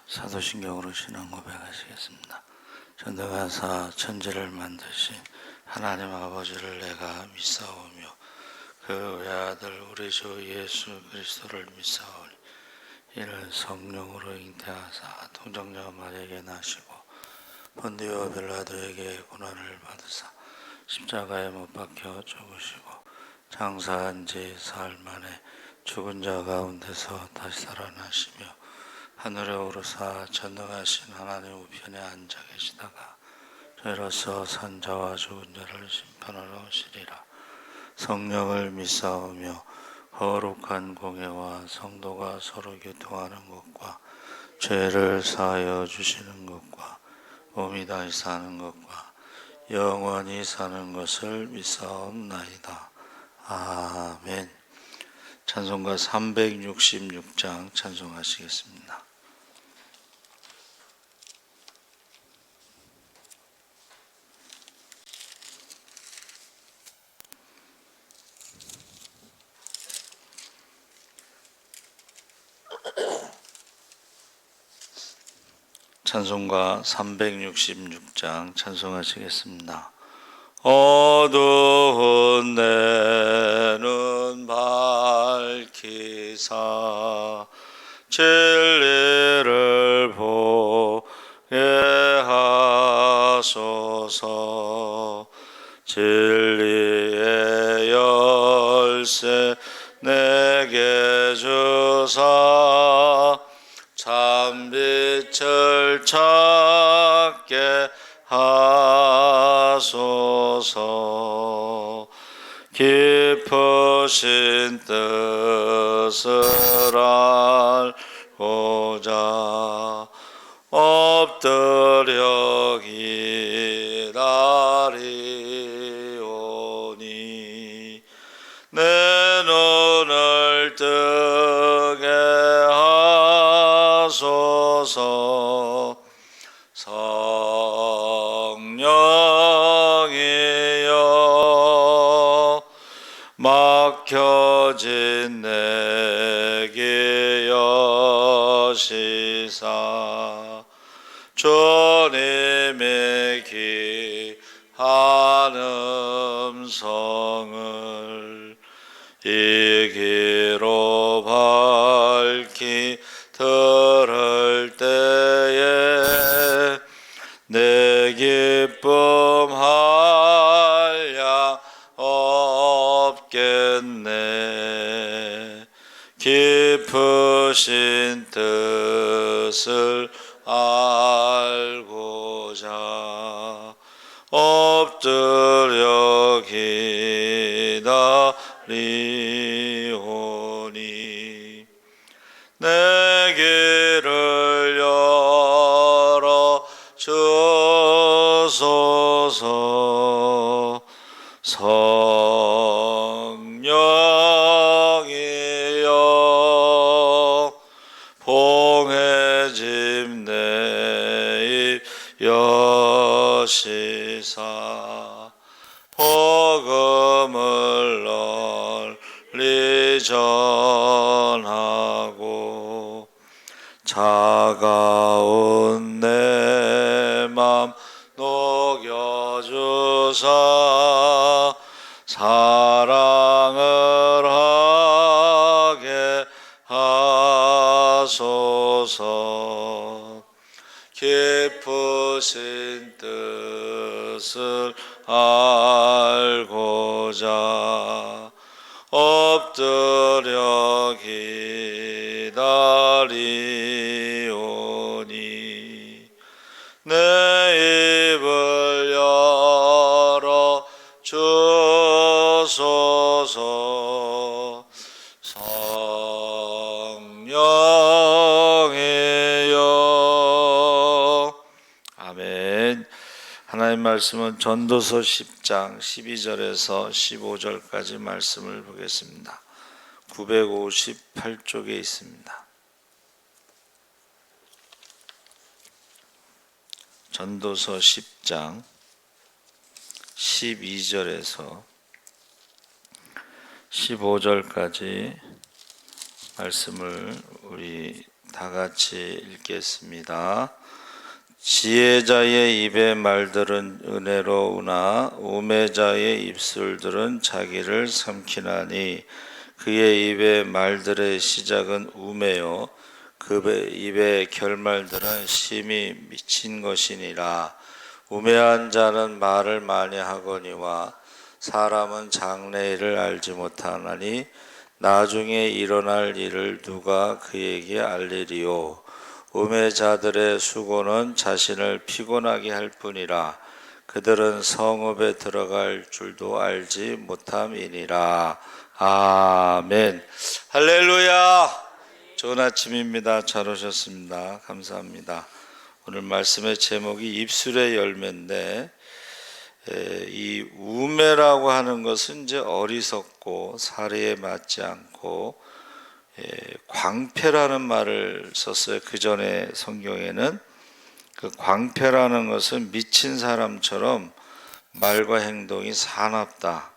사도신경으로 신앙 고백하시겠습니다. 전능하사 천지를 만드신 하나님 아버지를 내가 믿사오며 그 외아들 우리 주 예수 그리스도를 믿사오니 이는 성령으로 잉태하사 동정녀 마리아에게 나시고 본디오 빌라도에게 고난을 받으사 십자가에 못 박혀 죽으시고 장사한 지 사흘 만에 죽은 자 가운데서 다시 살아나시며 하늘에 오르사 전능하신 하나님 우편에 앉아 계시다가 저희로서 산자와 죽은 자를 심판하러 오시리라. 성령을 믿사오며 거룩한 공예와 성도가 서로 교통하는 것과 죄를 사하여 주시는 것과 몸이 다시 사는 것과 영원히 사는 것을 믿사옵나이다. 아멘. 찬송가 366장 찬송하시겠습니다. 찬송가 366장 찬송하시겠습니다. 어두운 내 눈 밝히사 진리를 보게 하소서. 진리의 열쇠 내게 주사 참빛을 찾게 하소서. 깊으신 뜻을 알고자 엎드려 기다리오니 내 눈을 뜨게 하소서. 성령이여 막혀진 내 귀 여시사 주님의 귀한 음성을 이 귀로 밝히 들을 때에 내 기쁨 한량 없겠네. 깊으신 뜻을 알고자 엎드려 기다리오니 내 길을 열어 주소서. 성령이여 봉해짐 내 입 여시사 복음을 널리 전하고 차가운 내 맘 녹여주사 사랑을 하게 하소서. 깊으신 뜻을 알고자 엎드려 기다리오니 내 입을 열어 주소서. 성령이여. 아멘. 하나님 말씀은 전도서 10장 12절에서 15절까지 말씀을 보겠습니다. 958쪽에 있습니다. 전도서 10장 12절에서 15절까지 말씀을 우리 다 같이 읽겠습니다. 지혜자의 입의 말들은 은혜로우나 우매자의 입술들은 자기를 삼키나니 그의 입의 말들의 시작은 우매요 그의 입의 결말들은 심히 미친 것이니라. 우매한 자는 말을 많이 하거니와 사람은 장래일을 알지 못하나니 나중에 일어날 일을 누가 그에게 알리리요. 우매자들의 수고는 자신을 피곤하게 할 뿐이라. 그들은 성읍에 들어갈 줄도 알지 못함이니라. 아멘. 할렐루야. 좋은 아침입니다. 잘 오셨습니다. 감사합니다. 오늘 말씀의 제목이 입술의 열매인데, 이 우매라고 하는 것은 이제 어리석고 사리에 맞지 않고 광패라는 말을 썼어요. 그 전에 성경에는 그 광패라는 것은 미친 사람처럼 말과 행동이 사납다.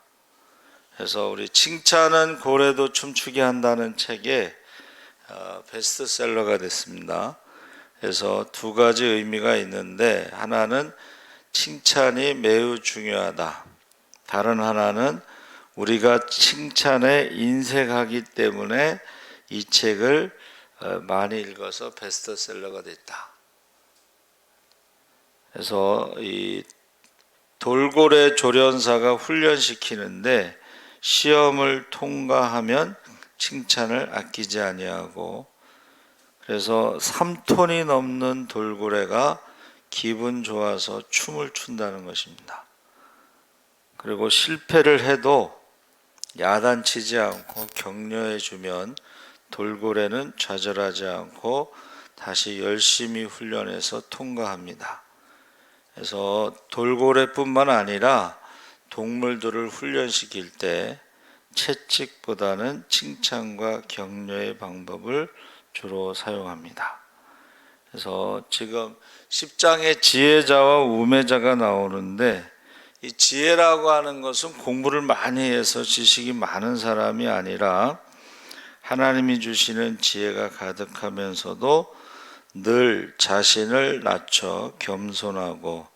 그래서 우리 칭찬은 고래도 춤추게 한다는 책에 베스트셀러가 됐습니다. 그래서 두 가지 의미가 있는데, 하나는 칭찬이 매우 중요하다. 다른 하나는 우리가 칭찬에 인색하기 때문에 이 책을 많이 읽어서 베스트셀러가 됐다. 그래서 이 돌고래 조련사가 훈련시키는데 시험을 통과하면 칭찬을 아끼지 아니하고, 그래서 3톤이 넘는 돌고래가 기분 좋아서 춤을 춘다는 것입니다. 그리고 실패를 해도 야단치지 않고 격려해 주면 돌고래는 좌절하지 않고 다시 열심히 훈련해서 통과합니다. 그래서 돌고래뿐만 아니라 동물들을 훈련시킬 때 채찍보다는 칭찬과 격려의 방법을 주로 사용합니다. 그래서 지금 10장에 지혜자와 우매자가 나오는데, 이 지혜라고 하는 것은 공부를 많이 해서 지식이 많은 사람이 아니라 하나님이 주시는 지혜가 가득하면서도 늘 자신을 낮춰 겸손하고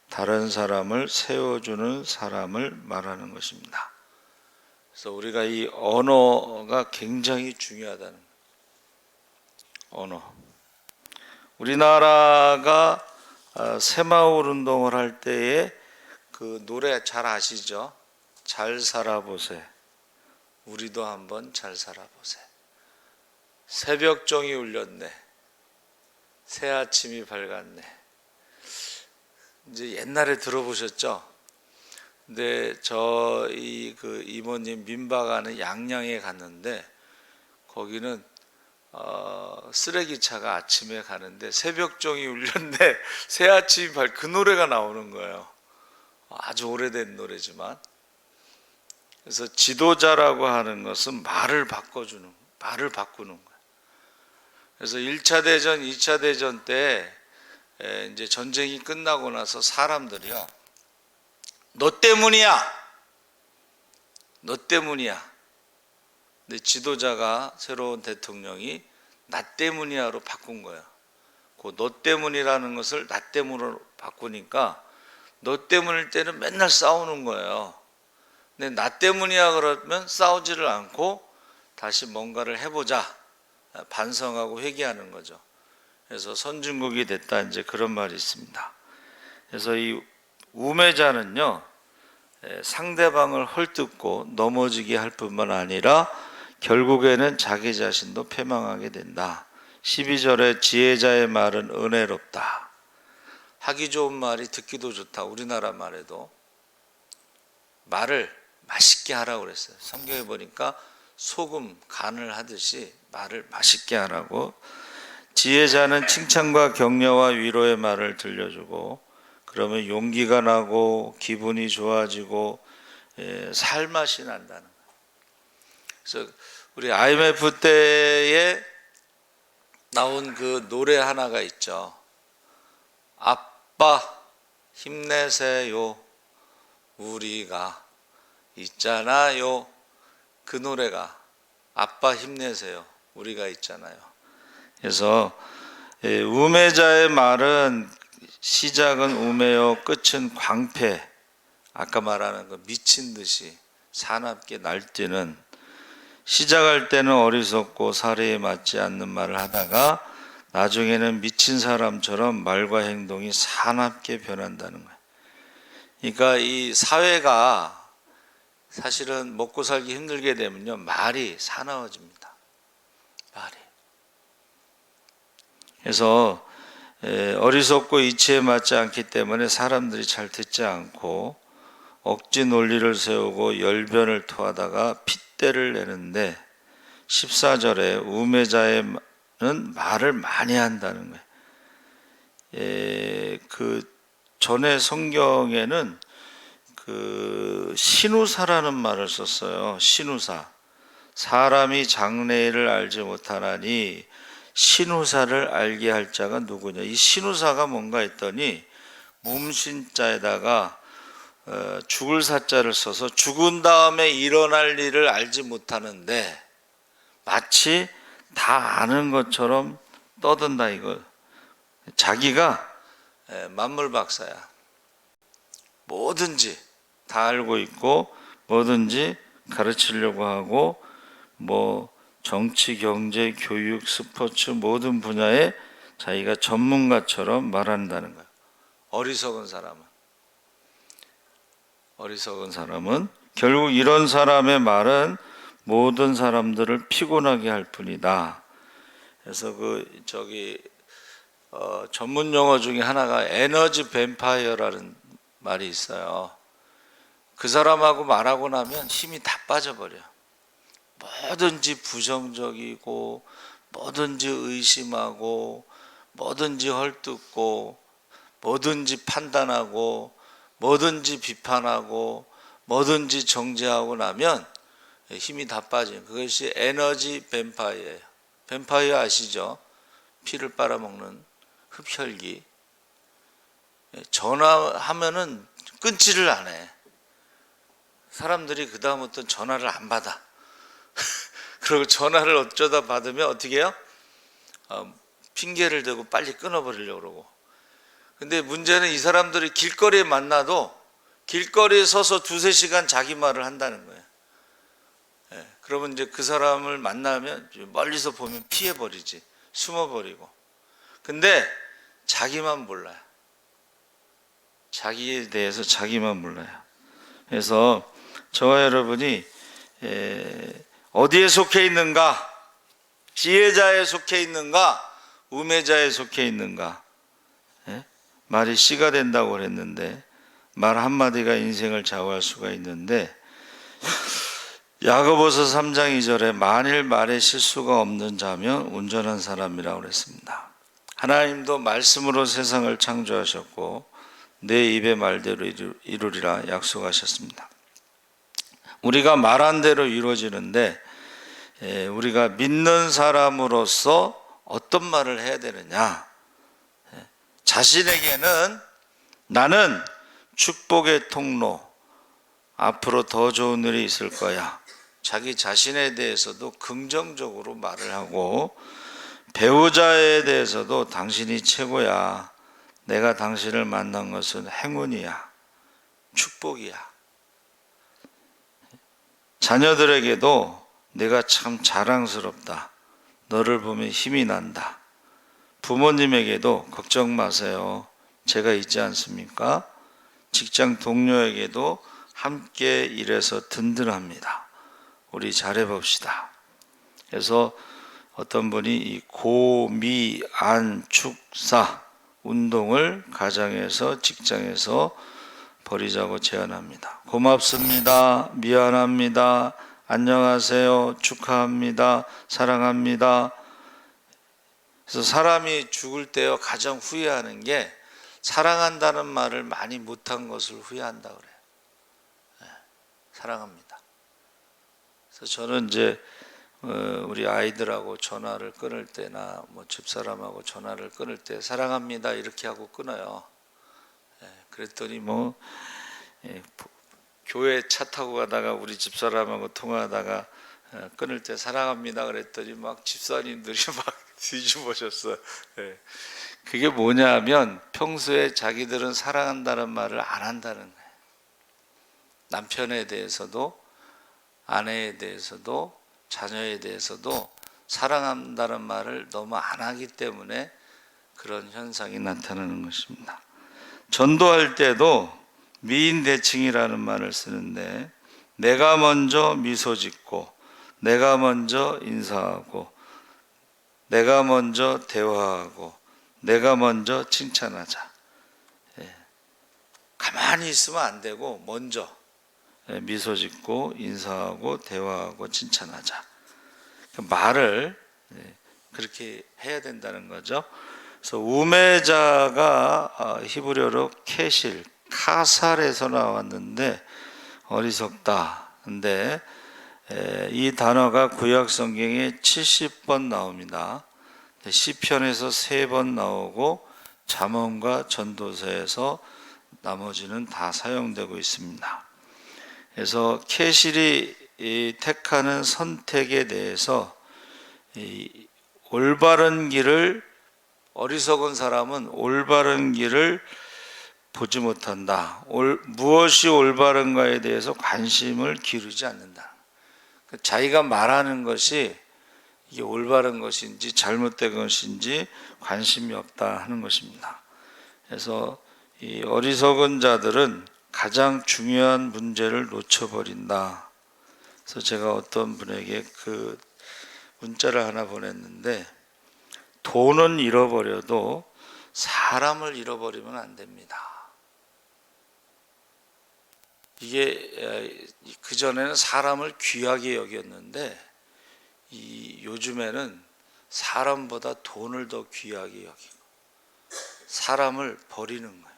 다른 사람을 세워주는 사람을 말하는 것입니다. 그래서 우리가 이 언어가 굉장히 중요하다는 거예요. 언어. 우리나라가 새마을 운동을 할 때에 그 노래 잘 아시죠? 잘 살아보세. 우리도 한번 잘 살아보세. 새벽종이 울렸네. 새 아침이 밝았네. 이제 옛날에 들어보셨죠? 근데 저희 그 이모님 민박하는 양양에 갔는데, 거기는 쓰레기차가 아침에 가는데 새벽종이 울렸네. 새 아침이 그 노래가 나오는 거예요. 아주 오래된 노래지만. 그래서 지도자라고 하는 것은 말을 바꾸는 거예요. 그래서 1차 대전, 2차 대전 때 이제 전쟁이 끝나고 나서 사람들이요, 너 때문이야. 근데 지도자가, 새로운 대통령이 나 때문이야로 바꾼 거예요. 그 너 때문이라는 것을 나 때문으로 바꾸니까 너 때문일 때는 맨날 싸우는 거예요. 근데 나 때문이야 그러면 싸우지를 않고 다시 뭔가를 해보자, 반성하고 회개하는 거죠. 그래서 선진국이 됐다, 이제 그런 말이 있습니다. 그래서 이 우매자는요, 상대방을 헐뜯고 넘어지게 할 뿐만 아니라 결국에는 자기 자신도 패망하게 된다. 12절에 지혜자의 말은 은혜롭다. 하기 좋은 말이 듣기도 좋다. 우리나라 말에도 말을 맛있게 하라고 그랬어요. 성경에 보니까 소금 간을 하듯이 말을 맛있게 하라고. 지혜자는 칭찬과 격려와 위로의 말을 들려주고, 그러면 용기가 나고 기분이 좋아지고 살맛이 난다는 거예요. 그래서 우리 IMF 때에 나온 그 노래 하나가 있죠. 아빠 힘내세요, 우리가 있잖아요. 그 노래가, 아빠 힘내세요, 우리가 있잖아요. 그래서 우매자의 말은 시작은 우매요 끝은 광패. 아까 말하는 거 미친 듯이 사납게 날뛰는, 시작할 때는 어리석고 사례에 맞지 않는 말을 하다가 나중에는 미친 사람처럼 말과 행동이 사납게 변한다는 거예요. 그러니까 이 사회가 사실은 먹고 살기 힘들게 되면요, 말이 사나워집니다. 말이. 그래서 어리석고 이치에 맞지 않기 때문에 사람들이 잘 듣지 않고 억지 논리를 세우고 열변을 토하다가 핏대를 내는데, 14절에 우매자는 말을 많이 한다는 거예요. 그 전에 성경에는 그 신우사라는 말을 썼어요. 신우사. 사람이 장래일을 알지 못하나니 신우사를 알게 할 자가 누구냐. 이 신우사가 뭔가 했더니 몸신자에다가 죽을 사자를 써서 죽은 다음에 일어날 일을 알지 못하는데 마치 다 아는 것처럼 떠든다 이거. 자기가 만물 박사야. 뭐든지 다 알고 있고 뭐든지 가르치려고 하고, 뭐 정치, 경제, 교육, 스포츠 모든 분야에 자기가 전문가처럼 말한다는 거야. 어리석은 사람은 결국 이런 사람의 말은 모든 사람들을 피곤하게 할 뿐이다. 그래서 전문 용어 중에 하나가 에너지 뱀파이어라는 말이 있어요. 그 사람하고 말하고 나면 힘이 다 빠져버려. 뭐든지 부정적이고 뭐든지 의심하고 뭐든지 헐뜯고 뭐든지 판단하고 뭐든지 비판하고 뭐든지 정죄하고 나면 힘이 다 빠져요. 그것이 에너지 뱀파이어예요. 뱀파이어 아시죠? 피를 빨아먹는 흡혈귀. 전화하면은 끊지를 않아. 사람들이 그 다음부터 전화를 안 받아. 그리고 전화를 어쩌다 받으면 어떻게 해요? 핑계를 대고 빨리 끊어버리려고 그러고. 근데 문제는 이 사람들이 길거리에 만나도 길거리에 서서 2-3시간 자기 말을 한다는 거예요. 그러면 이제 그 사람을 만나면 멀리서 보면 피해버리지. 숨어버리고. 근데 자기만 몰라요. 자기에 대해서 자기만 몰라요. 그래서 저와 여러분이 어디에 속해 있는가? 지혜자에 속해 있는가? 우매자에 속해 있는가? 말이 씨가 된다고 그랬는데 말 한마디가 인생을 좌우할 수가 있는데, 야고보서 3장 2절에 만일 말에 실수가 없는 자면 온전한 사람이라고 그랬습니다. 하나님도 말씀으로 세상을 창조하셨고 내 입의 말대로 이루리라 약속하셨습니다. 우리가 말한 대로 이루어지는데 우리가 믿는 사람으로서 어떤 말을 해야 되느냐? 자신에게는 나는 축복의 통로, 앞으로 더 좋은 일이 있을 거야. 자기 자신에 대해서도 긍정적으로 말을 하고, 배우자에 대해서도 당신이 최고야. 내가 당신을 만난 것은 행운이야. 축복이야. 자녀들에게도 내가 참 자랑스럽다. 너를 보면 힘이 난다. 부모님에게도 걱정 마세요. 제가 있지 않습니까? 직장 동료에게도 함께 일해서 든든합니다. 우리 잘해봅시다. 그래서 어떤 분이 이 고미안축사 운동을 가정에서 직장에서 벌이자고 제안합니다. 고맙습니다. 미안합니다. 안녕하세요. 축하합니다. 사랑합니다. 그래서 사람이 죽을 때요 가장 후회하는 게 사랑한다는 말을 많이 못한 것을 후회한다 그래요. 사랑합니다. 그래서 저는 이제 우리 아이들하고 전화를 끊을 때나 뭐 집사람하고 전화를 끊을 때 사랑합니다 이렇게 하고 끊어요. 그랬더니 뭐 교회 차 타고 가다가 우리 집사람하고 통화하다가 끊을 때 사랑합니다 그랬더니 막 집사님들이 막 뒤집어졌어요. 네. 그게 뭐냐면 평소에 자기들은 사랑한다는 말을 안 한다는 거예요. 남편에 대해서도 아내에 대해서도 자녀에 대해서도 사랑한다는 말을 너무 안 하기 때문에 그런 현상이 나타나는 것입니다. 전도할 때도 미인대칭이라는 말을 쓰는데 내가 먼저 미소 짓고 내가 먼저 인사하고 내가 먼저 대화하고 내가 먼저 칭찬하자. 가만히 있으면 안 되고 먼저 미소 짓고 인사하고 대화하고 칭찬하자. 말을 그렇게 해야 된다는 거죠. 그래서 우매자가 히브리어로 케실, 카살에서 나왔는데 어리석다. 근데 이 단어가 구약 성경에 70번 나옵니다. 시편에서 3번 나오고 잠언과 전도서에서 나머지는 다 사용되고 있습니다. 그래서 케실이 택하는 선택에 대해서 올바른 길을, 어리석은 사람은 올바른 길을 보지 못한다. 무엇이 올바른가에 대해서 관심을 기울이지 않는다. 자기가 말하는 것이 이게 올바른 것인지 잘못된 것인지 관심이 없다 하는 것입니다. 그래서 이 어리석은 자들은 가장 중요한 문제를 놓쳐버린다. 그래서 제가 어떤 분에게 그 문자를 하나 보냈는데 돈은 잃어버려도 사람을 잃어버리면 안 됩니다. 이게 그전에는 사람을 귀하게 여겼는데 요즘에는 사람보다 돈을 더 귀하게 여기고 사람을 버리는 거예요.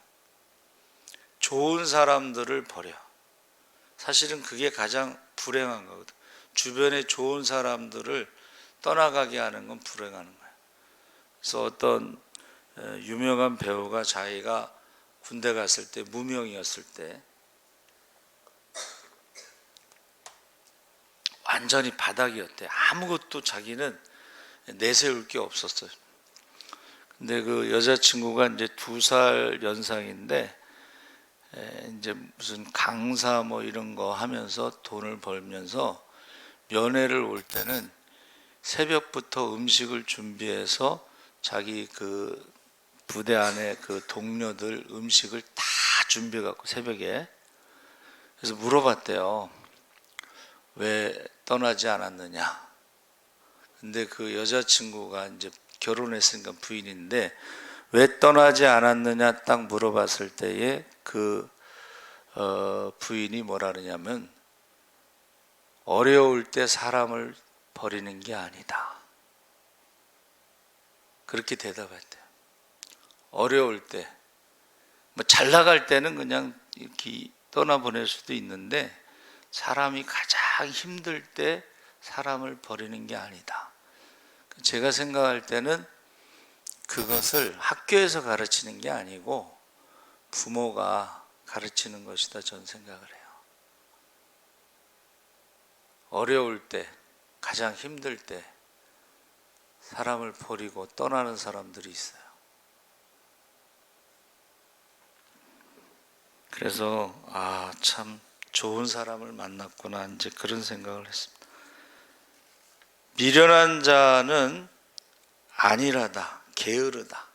좋은 사람들을 버려. 사실은 그게 가장 불행한 거거든. 주변에 좋은 사람들을 떠나가게 하는 건 불행하는 거예요. 그래서 어떤 유명한 배우가 자기가 군대 갔을 때 무명이었을 때 완전히 바닥이었대. 아무것도 자기는 내세울 게 없었어요. 근데 그 여자친구가 이제 2살 연상인데 이제 무슨 강사 뭐 이런 거 하면서 돈을 벌면서 면회를 올 때는 새벽부터 음식을 준비해서 자기 그 부대 안에 그 동료들 음식을 다 준비해 갖고 새벽에 그래서 물어봤대요. 왜 떠나지 않았느냐? 근데 그 여자친구가 이제 결혼했으니까 부인인데 왜 떠나지 않았느냐 딱 물어봤을 때에 그 부인이 뭐라 그러냐면 어려울 때 사람을 버리는 게 아니다. 그렇게 대답했대요. 어려울 때, 뭐 잘 나갈 때는 그냥 이렇게 떠나보낼 수도 있는데 사람이 가장 힘들 때 사람을 버리는 게 아니다. 제가 생각할 때는 그것을 학교에서 가르치는 게 아니고 부모가 가르치는 것이다 저는 생각을 해요. 어려울 때, 가장 힘들 때 사람을 버리고 떠나는 사람들이 있어요. 그래서 참 좋은 사람을 만났구나 이제 그런 생각을 했습니다. 미련한 자는 안일하다, 게으르다.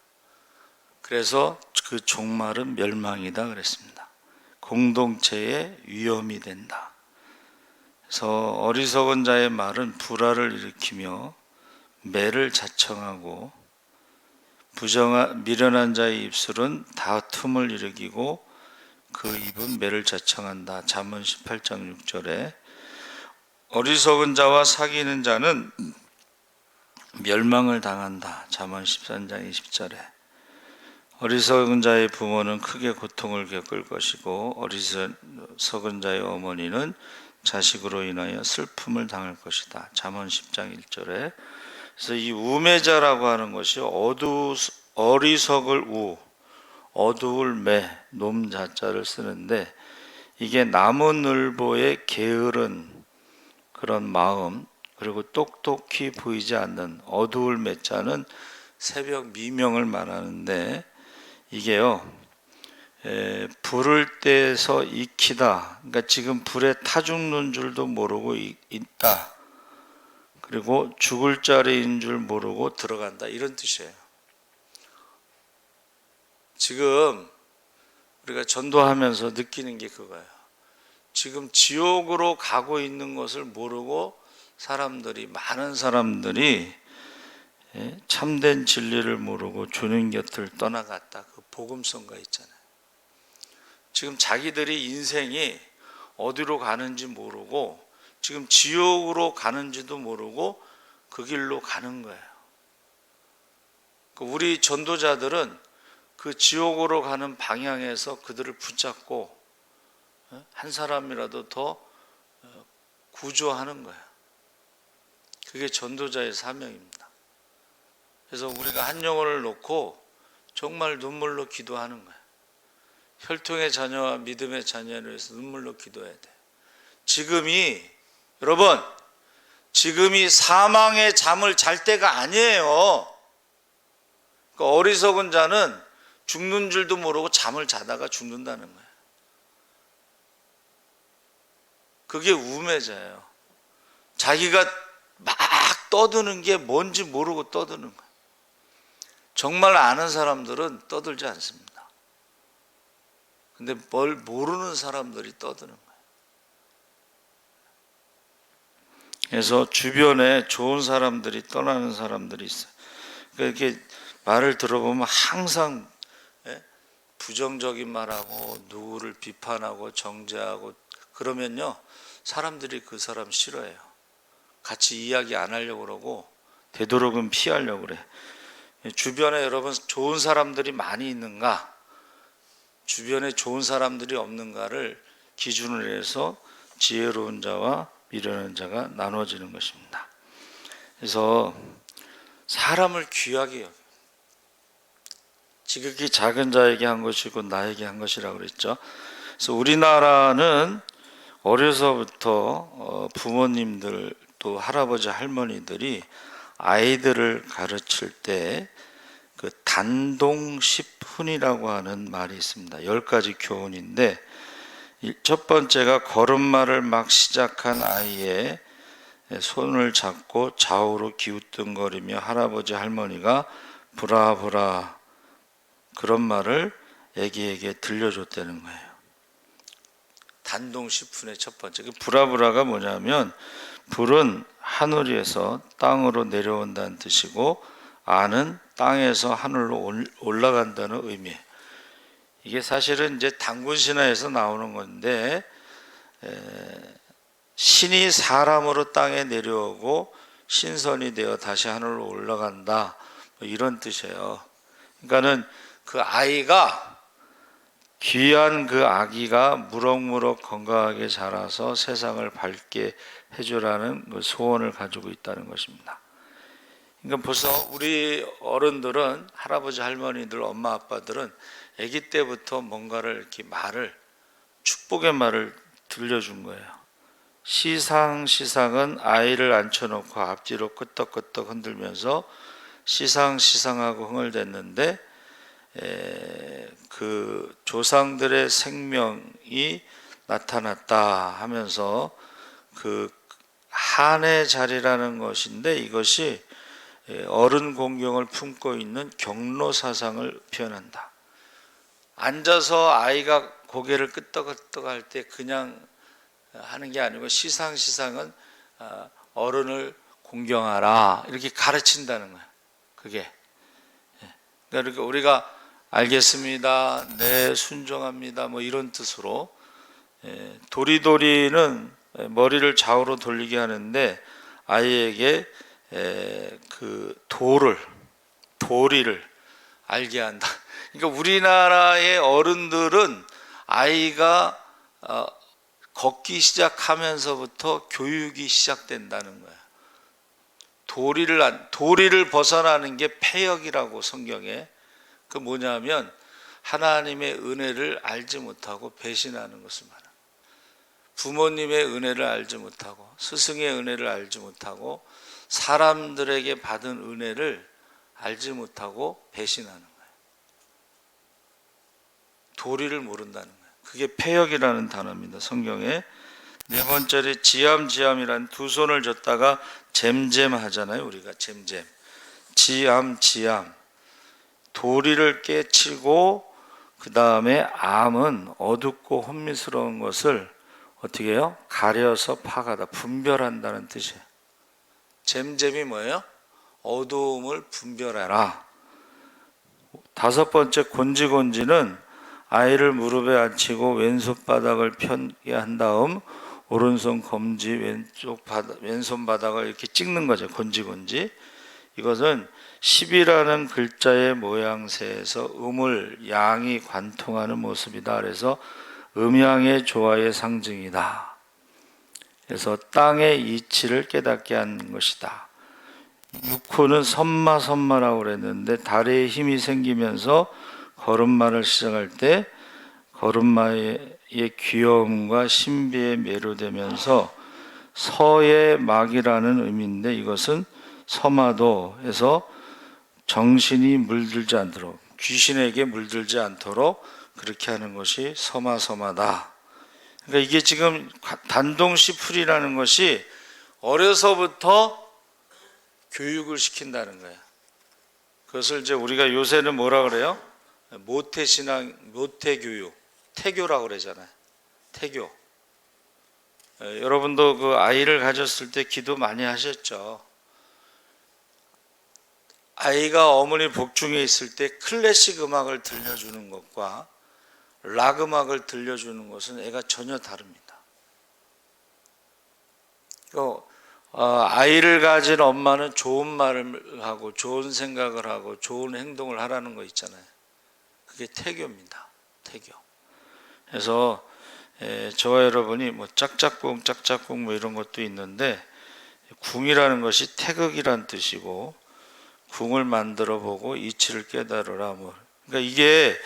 그래서 그 종말은 멸망이다 그랬습니다. 공동체에 위험이 된다. 그래서 어리석은 자의 말은 불화를 일으키며 매를 자청하고 미련한 자의 입술은 다툼을 일으키고 그 입은 매를 자청한다. 잠언 18장 6절에 어리석은 자와 사귀는 자는 멸망을 당한다. 잠언 13장 20절에 어리석은 자의 부모는 크게 고통을 겪을 것이고 어리석은 자의 어머니는 자식으로 인하여 슬픔을 당할 것이다. 잠언 10장 1절에 그래서 이 우매자라고 하는 것이 어리석을 어두울 매, 놈 자자를 쓰는데 이게 나무늘보의 게으른 그런 마음, 그리고 똑똑히 보이지 않는 어두울 매자는 새벽 미명을 말하는데, 이게요, 불을 떼서 익히다. 그러니까 지금 불에 타 죽는 줄도 모르고 있다. 그리고 죽을 자리인 줄 모르고 들어간다. 이런 뜻이에요. 지금 우리가 전도하면서 느끼는 게 그거예요. 지금 지옥으로 가고 있는 것을 모르고 많은 사람들이 참된 진리를 모르고 주님 곁을 떠나갔다. 그 복음성가 있잖아요. 지금 자기들이 인생이 어디로 가는지 모르고 지금 지옥으로 가는지도 모르고 그 길로 가는 거예요. 우리 전도자들은 그 지옥으로 가는 방향에서 그들을 붙잡고 한 사람이라도 더 구조하는 거예요. 그게 전도자의 사명입니다. 그래서 우리가 한 영혼을 놓고 정말 눈물로 기도하는 거예요. 혈통의 자녀와 믿음의 자녀를 위해서 눈물로 기도해야 돼요. 여러분, 지금이 사망의 잠을 잘 때가 아니에요. 그러니까 어리석은 자는 죽는 줄도 모르고 잠을 자다가 죽는다는 거예요. 그게 우매자예요. 자기가 막 떠드는 게 뭔지 모르고 떠드는 거예요. 정말 아는 사람들은 떠들지 않습니다. 근데 뭘 모르는 사람들이 떠드는 거예요. 그래서 주변에 좋은 사람들이 떠나는 사람들이 있어요. 그러니까 이렇게 말을 들어보면 항상 부정적인 말하고 누구를 비판하고 정죄하고 그러면요, 사람들이 그 사람 싫어해요. 같이 이야기 안 하려고 그러고 되도록은 피하려고 그래. 주변에 여러분 좋은 사람들이 많이 있는가, 주변에 좋은 사람들이 없는가를 기준으로 해서 지혜로운 자와 미련한 자가 나눠지는 것입니다. 그래서 사람을 귀하게 여겨요. 지극히 작은 자에게 한 것이고 나에게 한 것이라고 그랬죠. 그래서 우리나라는 어려서부터 부모님들 또 할아버지 할머니들이 아이들을 가르칠 때 그 단동십훈이라고 하는 말이 있습니다. 10가지 교훈인데, 첫 번째가 걸음마를 막 시작한 아이의 손을 잡고 좌우로 기우뚱거리며 할아버지 할머니가 브라브라 그런 말을 애기에게 들려줬다는 거예요. 단동십훈의 첫 번째. 그 브라브라가 뭐냐면, 불은 하늘에서 땅으로 내려온다는 뜻이고 아는 땅에서 하늘로 올라간다는 의미예요. 이게 사실은 이제 단군 신화에서 나오는 건데, 신이 사람으로 땅에 내려오고 신선이 되어 다시 하늘로 올라간다, 뭐 이런 뜻이에요. 그러니까는 그 아이가, 귀한 그 아기가 무럭무럭 건강하게 자라서 세상을 밝게 해주라는 그 소원을 가지고 있다는 것입니다. 그러니까 벌써 우리 어른들은, 할아버지 할머니들, 엄마 아빠들은 아기 때부터 뭔가를 이렇게 축복의 말을 들려준 거예요. 시상은 아이를 앉혀놓고 앞뒤로 끄떡끄떡 흔들면서 시상하고 흥얼댔는데, 그 조상들의 생명이 나타났다 하면서 그 한의 자리라는 것인데, 이것이 어른 공경을 품고 있는 경로 사상을 표현한다. 앉아서 아이가 고개를 끄떡끄떡 할 때 그냥 하는 게 아니고, 시상은 어른을 공경하라, 이렇게 가르친다는 거예요. 그게 그러니까 우리가 알겠습니다, 네, 순종합니다, 뭐 이런 뜻으로. 도리도리는 머리를 좌우로 돌리게 하는데, 아이에게 그 도리를 알게 한다. 그러니까 우리나라의 어른들은 아이가 걷기 시작하면서부터 교육이 시작된다는 거예요. 도리를 벗어나는 게 패역이라고 성경에. 그 뭐냐면 하나님의 은혜를 알지 못하고 배신하는 것을 말합니다. 부모님의 은혜를 알지 못하고 스승의 은혜를 알지 못하고 사람들에게 받은 은혜를 알지 못하고 배신하는 거예요. 도리를 모른다는 거예요. 그게 패역이라는 단어입니다. 성경에. 네 번째로 지암이란 두 손을 줬다가 잼잼 하잖아요. 우리가 잼잼. 지암. 도리를 깨치고 그 다음에 암은 어둡고 혼미스러운 것을 어떻게 해요? 가려서 파가다, 분별한다는 뜻이에요. 잼잼이 뭐예요? 어두움을 분별해라. 다섯 번째 곤지는 아이를 무릎에 앉히고 왼손바닥을 펴게 한 다음 오른손 검지 왼손 바닥을 이렇게 찍는 거죠. 곤지. 이것은 10이라는 글자의 모양새에서 음을 양이 관통하는 모습이다. 그래서 음양의 조화의 상징이다. 그래서 땅의 이치를 깨닫게 하는 것이다. 6호는 선마라고 그랬는데 다리에 힘이 생기면서 걸음마를 시작할 때 걸음마의 귀여움과 신비에 매료되면서 서의 막이라는 의미인데 이것은 서마도에서 정신이 물들지 않도록 귀신에게 물들지 않도록 그렇게 하는 것이 서마다. 그러니까 이게 지금 단동시풀이라는 것이 어려서부터 교육을 시킨다는 거예요. 그것을 이제 우리가 요새는 뭐라 그래요? 모태신앙, 모태교육, 태교라고 그러잖아요. 태교. 여러분도 그 아이를 가졌을 때 기도 많이 하셨죠? 아이가 어머니 복중에 있을 때 클래식 음악을 들려주는 것과 락 음악을 들려주는 것은 애가 전혀 다릅니다. 아이를 가진 엄마는 좋은 말을 하고 좋은 생각을 하고 좋은 행동을 하라는 거 있잖아요. 그게 태교입니다. 태교. 그래서 저와 여러분이 뭐 짝짝꿍 뭐 이런 것도 있는데 궁이라는 것이 태극이란 뜻이고 궁을 만들어 보고 이치를 깨달으라 그러니까 이게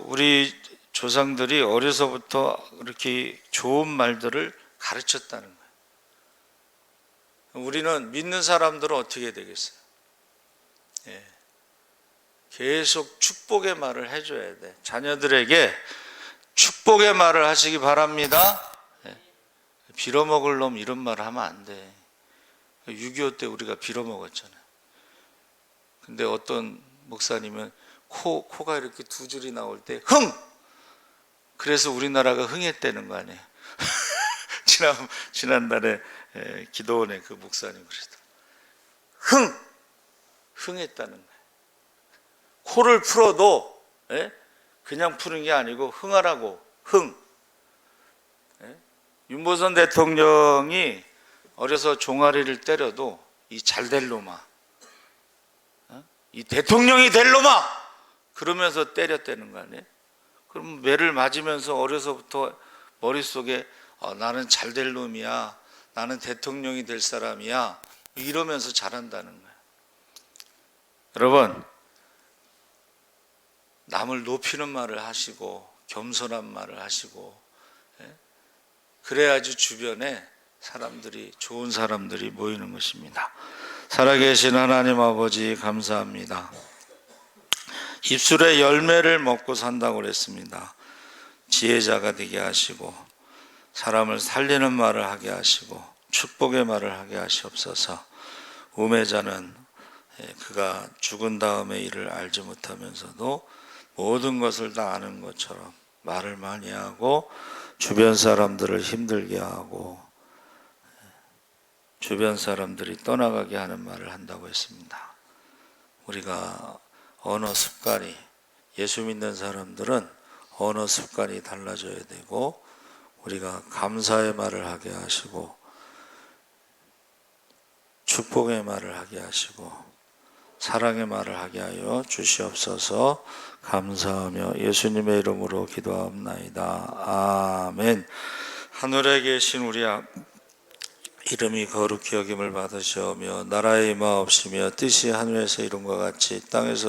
우리 조상들이 어려서부터 이렇게 좋은 말들을 가르쳤다는 거예요. 우리는 믿는 사람들은 어떻게 되겠어요? 계속 축복의 말을 해줘야 돼. 자녀들에게 축복의 말을 하시기 바랍니다. 빌어먹을 놈 이런 말을 하면 안 돼. 6.25 때 우리가 빌어먹었잖아요. 근데 어떤 목사님은 코가 이렇게 두 줄이 나올 때 흥! 그래서 우리나라가 흥했다는 거 아니에요. 지난달에 기도원에 그 목사님 그러시더라고요. 흥했다는 거예요. 코를 풀어도 그냥 푸는 게 아니고 흥하라고. 윤보선 대통령이 어려서 종아리를 때려도 이 잘될 놈아, 이 대통령이 될 놈아 그러면서 때렸다는 거 아니에요? 그럼 매를 맞으면서 어려서부터 머릿속에 나는 잘될 놈이야, 나는 대통령이 될 사람이야 이러면서 자란다는 거예요. 여러분, 남을 높이는 말을 하시고 겸손한 말을 하시고 그래야지 주변에 사람들이, 좋은 사람들이 모이는 것입니다. 살아계신 하나님 아버지 감사합니다. 입술의 열매를 먹고 산다고 그랬습니다. 지혜자가 되게 하시고 사람을 살리는 말을 하게 하시고 축복의 말을 하게 하시옵소서. 우매자는 그가 죽은 다음의 일을 알지 못하면서도 모든 것을 다 아는 것처럼 말을 많이 하고 주변 사람들을 힘들게 하고 주변 사람들이 떠나가게 하는 말을 한다고 했습니다. 우리가 언어 습관이, 예수 믿는 사람들은 언어 습관이 달라져야 되고 우리가 감사의 말을 하게 하시고 축복의 말을 하게 하시고 사랑의 말을 하게 하여 주시옵소서. 감사하며 예수님의 이름으로 기도하옵나이다. 아멘. 하늘에 계신 우리 이름이 거룩히 여김을 받으시오며 나라의 임하옵시며 뜻이 하늘에서 이룬 것 같이 땅에서